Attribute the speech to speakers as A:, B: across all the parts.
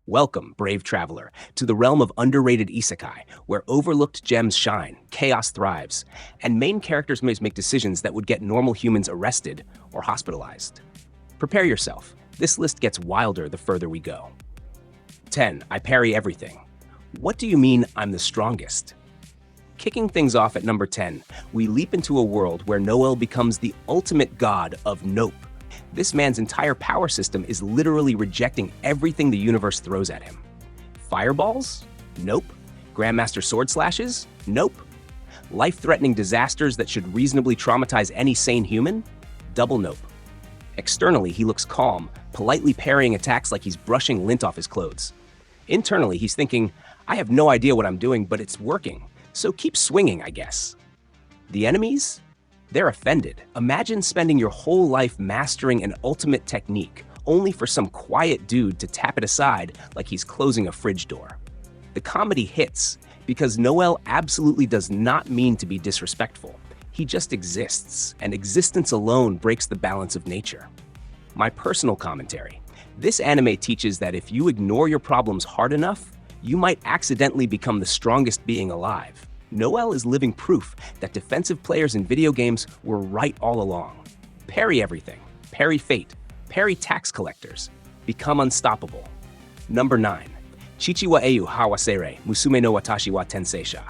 A: Welcome, brave traveler, to the realm of underrated Isekai, where overlooked gems shine, chaos thrives, and main characters may make decisions that would get normal humans arrested or hospitalized. Prepare yourself. This list gets wilder the further we go. 10. I parry everything. What do you mean I'm the strongest? Kicking things off at number 10, we leap into a world where Noel becomes the ultimate god of nope. This man's entire power system is literally rejecting everything the universe throws at him. Fireballs? Nope. Grandmaster sword slashes? Nope. Life-threatening disasters that should reasonably traumatize any sane human? Double nope. Externally, he looks calm, politely parrying attacks like he's brushing lint off his clothes. Internally, he's thinking, I have no idea what I'm doing, but it's working, so keep swinging, I guess. The enemies? They're offended. Imagine spending your whole life mastering an ultimate technique, only for some quiet dude to tap it aside like he's closing a fridge door. The comedy hits because Noel absolutely does not mean to be disrespectful. He just exists, and existence alone breaks the balance of nature. My personal commentary. This anime teaches that if you ignore your problems hard enough, you might accidentally become the strongest being alive. Noel is living proof that defensive players in video games were right all along. Parry everything. Parry fate. Parry tax collectors. Become unstoppable. Number 9. Chichi wa Eiu Hawasere Musume no Watashi wa Tenseisha.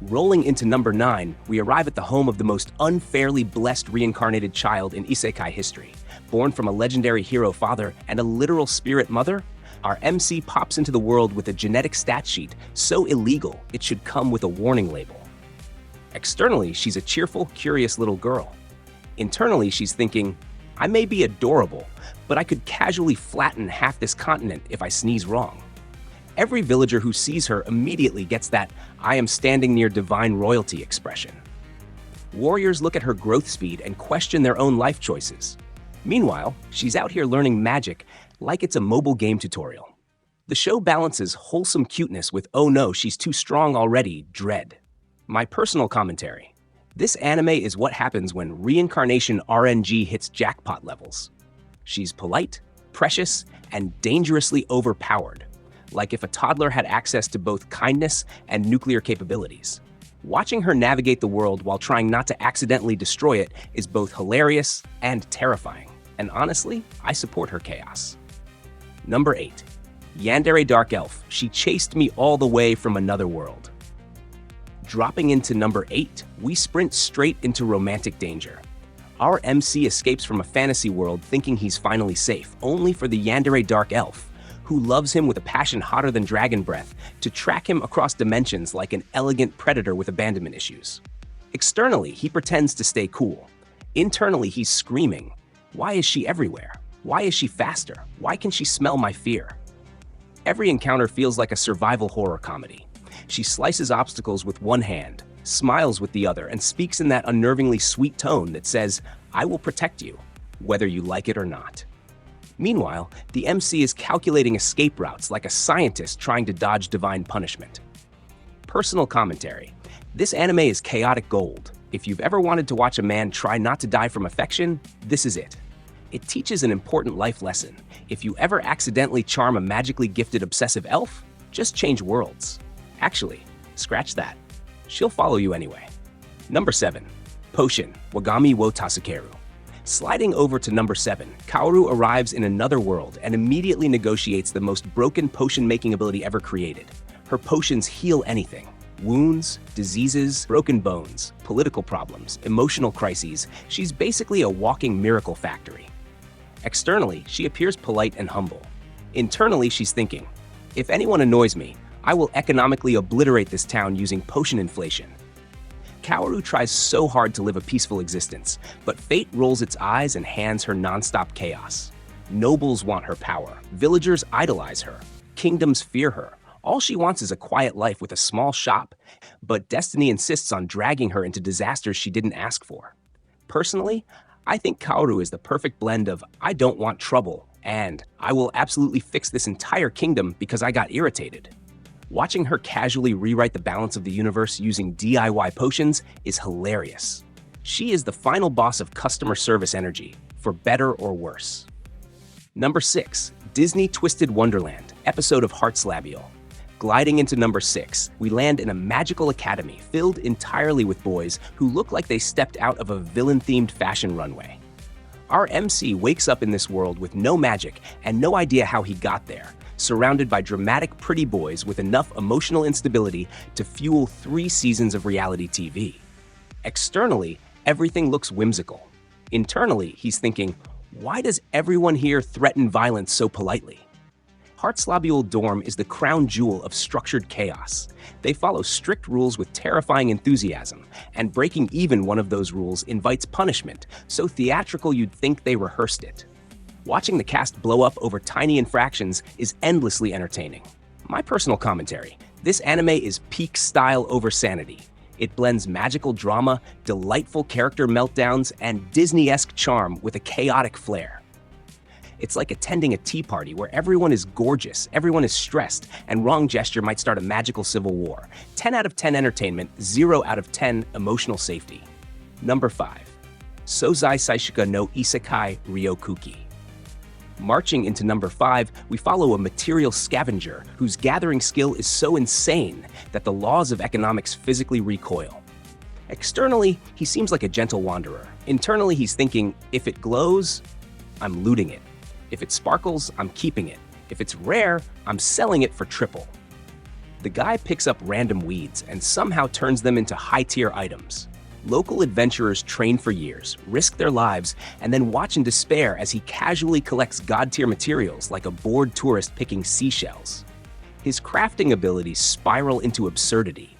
A: Rolling into number 9, we arrive at the home of the most unfairly blessed reincarnated child in Isekai history. Born from a legendary hero father and a literal spirit mother, our MC pops into the world with a genetic stat sheet so illegal it should come with a warning label. Externally, she's a cheerful, curious little girl. Internally, she's thinking, I may be adorable, but I could casually flatten half this continent if I sneeze wrong. Every villager who sees her immediately gets that I am standing near divine royalty expression. Warriors look at her growth speed and question their own life choices. Meanwhile, she's out here learning magic like it's a mobile game tutorial. The show balances wholesome cuteness with oh no, she's too strong already, dread. My personal commentary. This anime is what happens when reincarnation RNG hits jackpot levels. She's polite, precious, and dangerously overpowered, like if a toddler had access to both kindness and nuclear capabilities. Watching her navigate the world while trying not to accidentally destroy it is both hilarious and terrifying. And honestly, I support her chaos. Number 8. Yandere Dark Elf. She chased me all the way from another world. Dropping into number 8, we sprint straight into romantic danger. Our MC escapes from a fantasy world thinking he's finally safe, only for the Yandere Dark Elf, who loves him with a passion hotter than dragon breath, to track him across dimensions like an elegant predator with abandonment issues. Externally, he pretends to stay cool. Internally, he's screaming, why is she everywhere? Why is she faster? Why can she smell my fear? Every encounter feels like a survival horror comedy. She slices obstacles with one hand, smiles with the other, and speaks in that unnervingly sweet tone that says, I will protect you, whether you like it or not. Meanwhile, the MC is calculating escape routes like a scientist trying to dodge divine punishment. Personal commentary. This anime is chaotic gold. If you've ever wanted to watch a man try not to die from affection, this is it. It teaches an important life lesson. If you ever accidentally charm a magically gifted obsessive elf, just change worlds. Actually, scratch that. She'll follow you anyway. Number 7. Potion, Wagami wo Tasukeru. Sliding over to number 7, Kaoru arrives in another world and immediately negotiates the most broken potion-making ability ever created. Her potions heal anything. Wounds, diseases, broken bones, political problems, emotional crises. She's basically a walking miracle factory. Externally, she appears polite and humble. Internally, she's thinking, if anyone annoys me, I will economically obliterate this town using potion inflation. Kaoru tries so hard to live a peaceful existence, but fate rolls its eyes and hands her non-stop chaos. Nobles want her power, villagers idolize her, kingdoms fear her. All she wants is a quiet life with a small shop, but destiny insists on dragging her into disasters she didn't ask for. Personally, I think Kaoru is the perfect blend of I don't want trouble and I will absolutely fix this entire kingdom because I got irritated. Watching her casually rewrite the balance of the universe using DIY potions is hilarious. She is the final boss of customer service energy, for better or worse. Number 6. Disney Twisted Wonderland, episode of Heart's Labial. Gliding into number 6, we land in a magical academy filled entirely with boys who look like they stepped out of a villain-themed fashion runway. Our MC wakes up in this world with no magic and no idea how he got there, surrounded by dramatic pretty boys with enough emotional instability to fuel 3 seasons of reality TV. Externally, everything looks whimsical. Internally, he's thinking, why does everyone here threaten violence so politely? Heart's Labial Dorm is the crown jewel of structured chaos. They follow strict rules with terrifying enthusiasm, and breaking even one of those rules invites punishment, so theatrical you'd think they rehearsed it. Watching the cast blow up over tiny infractions is endlessly entertaining. My personal commentary: this anime is peak style over sanity. It blends magical drama, delightful character meltdowns, and Disney-esque charm with a chaotic flair. It's like attending a tea party where everyone is gorgeous, everyone is stressed, and wrong gesture might start a magical civil war. 10 out of 10 entertainment, 0 out of 10 emotional safety. Number 5. Sozai Saishika no Isekai Ryokuki. Marching into number 5, we follow a material scavenger whose gathering skill is so insane that the laws of economics physically recoil. Externally, he seems like a gentle wanderer. Internally, he's thinking, if it glows, I'm looting it. If it sparkles, I'm keeping it. If it's rare, I'm selling it for triple. The guy picks up random weeds and somehow turns them into high-tier items. Local adventurers train for years, risk their lives, and then watch in despair as he casually collects god-tier materials like a bored tourist picking seashells. His crafting abilities spiral into absurdity,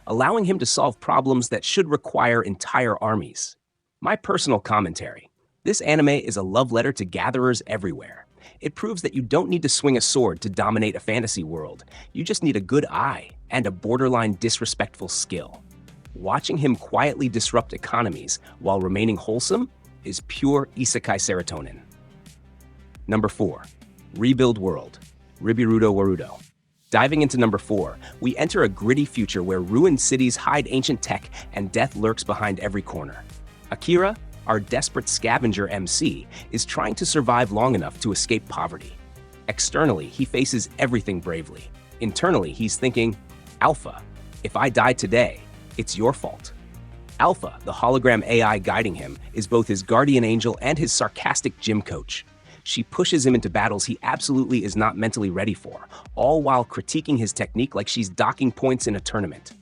A: allowing him to solve problems that should require entire armies. My personal commentary: this anime is a love letter to gatherers everywhere. It proves that you don't need to swing a sword to dominate a fantasy world. You just need a good eye and a borderline disrespectful skill. Watching him quietly disrupt economies while remaining wholesome is pure isekai serotonin. Number 4. Rebuild World, Ribirudo Warudo. Diving into number 4, we enter a gritty future where ruined cities hide ancient tech and death lurks behind every corner. Akira, our desperate scavenger MC, is trying to survive long enough to escape poverty. Externally, he faces everything bravely. Internally, he's thinking, Alpha, if I die today, it's your fault. Alpha, the hologram AI guiding him, is both his guardian angel and his sarcastic gym coach. She pushes him into battles he absolutely is not mentally ready for, all while critiquing his technique like she's docking points in a tournament.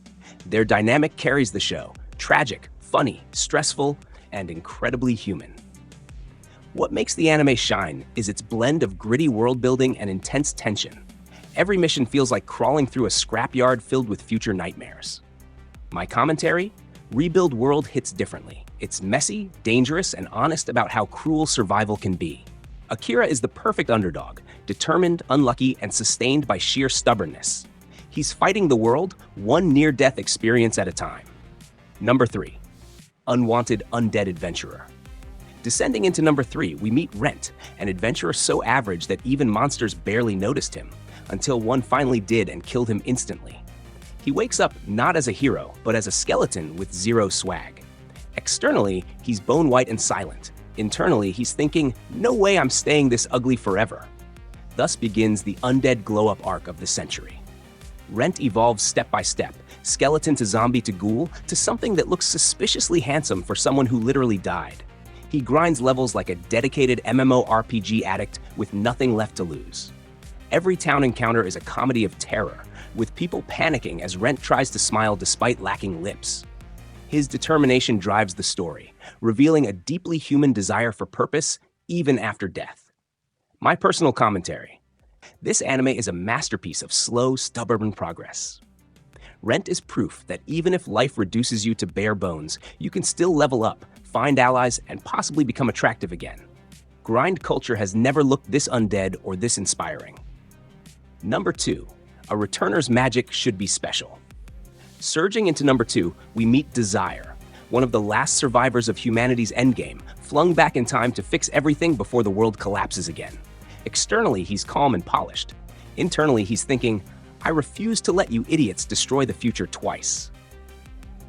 A: Their dynamic carries the show: tragic, funny, stressful, and incredibly human. What makes the anime shine is its blend of gritty world-building and intense tension. Every mission feels like crawling through a scrapyard filled with future nightmares. My commentary? Rebuild World hits differently. It's messy, dangerous, and honest about how cruel survival can be. Akira is the perfect underdog, determined, unlucky, and sustained by sheer stubbornness. He's fighting the world, one near-death experience at a time. Number 3. Unwanted, undead adventurer. Descending into number 3, we meet Rent, an adventurer so average that even monsters barely noticed him, until one finally did and killed him instantly. He wakes up not as a hero, but as a skeleton with 0 swag. Externally, he's bone white and silent. Internally, he's thinking, no way I'm staying this ugly forever. Thus begins the undead glow-up arc of the century. Rent evolves step by step, skeleton to zombie to ghoul, to something that looks suspiciously handsome for someone who literally died. He grinds levels like a dedicated MMORPG addict with nothing left to lose. Every town encounter is a comedy of terror, with people panicking as Rent tries to smile despite lacking lips. His determination drives the story, revealing a deeply human desire for purpose even after death. My personal commentary: this anime is a masterpiece of slow, stubborn progress. Rent is proof that even if life reduces you to bare bones, you can still level up, find allies, and possibly become attractive again. Grind culture has never looked this undead or this inspiring. Number 2. A returner's magic should be special. Surging into number 2, we meet Desire, one of the last survivors of humanity's endgame, flung back in time to fix everything before the world collapses again. Externally, he's calm and polished. Internally, he's thinking, I refuse to let you idiots destroy the future twice.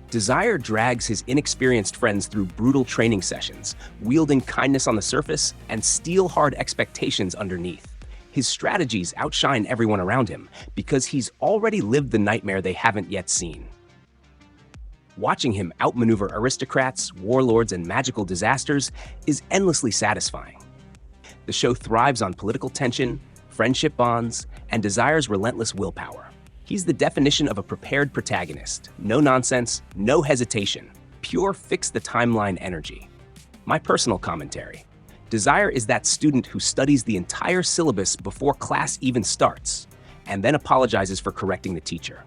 A: Desire drags his inexperienced friends through brutal training sessions, wielding kindness on the surface and steel-hard expectations underneath. His strategies outshine everyone around him because he's already lived the nightmare they haven't yet seen. Watching him outmaneuver aristocrats, warlords, and magical disasters is endlessly satisfying. The show thrives on political tension, friendship bonds, and Desire's relentless willpower. He's the definition of a prepared protagonist. No nonsense, no hesitation, pure fix-the-timeline energy. My personal commentary. Desire is that student who studies the entire syllabus before class even starts, and then apologizes for correcting the teacher.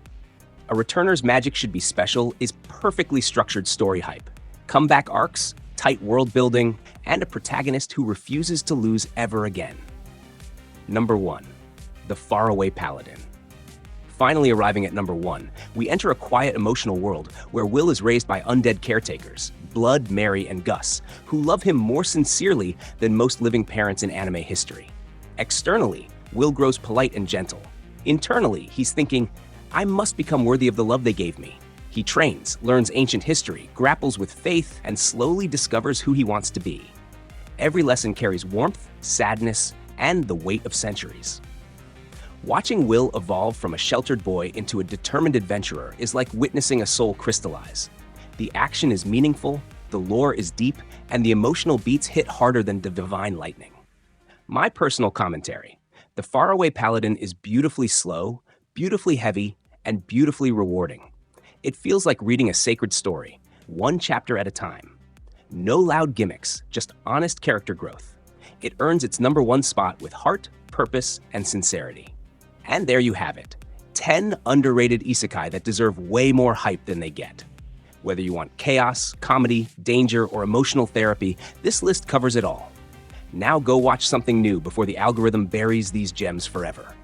A: A returner's magic should be special is perfectly structured story hype, comeback arcs, tight world building, and a protagonist who refuses to lose ever again. Number 1. The Faraway Paladin. Finally arriving at number 1, we enter a quiet emotional world where Will is raised by undead caretakers, Blood, Mary, and Gus, who love him more sincerely than most living parents in anime history. Externally, Will grows polite and gentle. Internally, he's thinking, I must become worthy of the love they gave me. He trains, learns ancient history, grapples with faith, and slowly discovers who he wants to be. Every lesson carries warmth, sadness, and the weight of centuries. Watching Will evolve from a sheltered boy into a determined adventurer is like witnessing a soul crystallize. The action is meaningful, the lore is deep, and the emotional beats hit harder than the divine lightning. My personal commentary. The Faraway Paladin is beautifully slow, beautifully heavy, and beautifully rewarding. It feels like reading a sacred story, one chapter at a time. No loud gimmicks, just honest character growth. It earns its number 1 spot with heart, purpose, and sincerity. And there you have it, 10 underrated isekai that deserve way more hype than they get. Whether you want chaos, comedy, danger, or emotional therapy, this list covers it all. Now go watch something new before the algorithm buries these gems forever.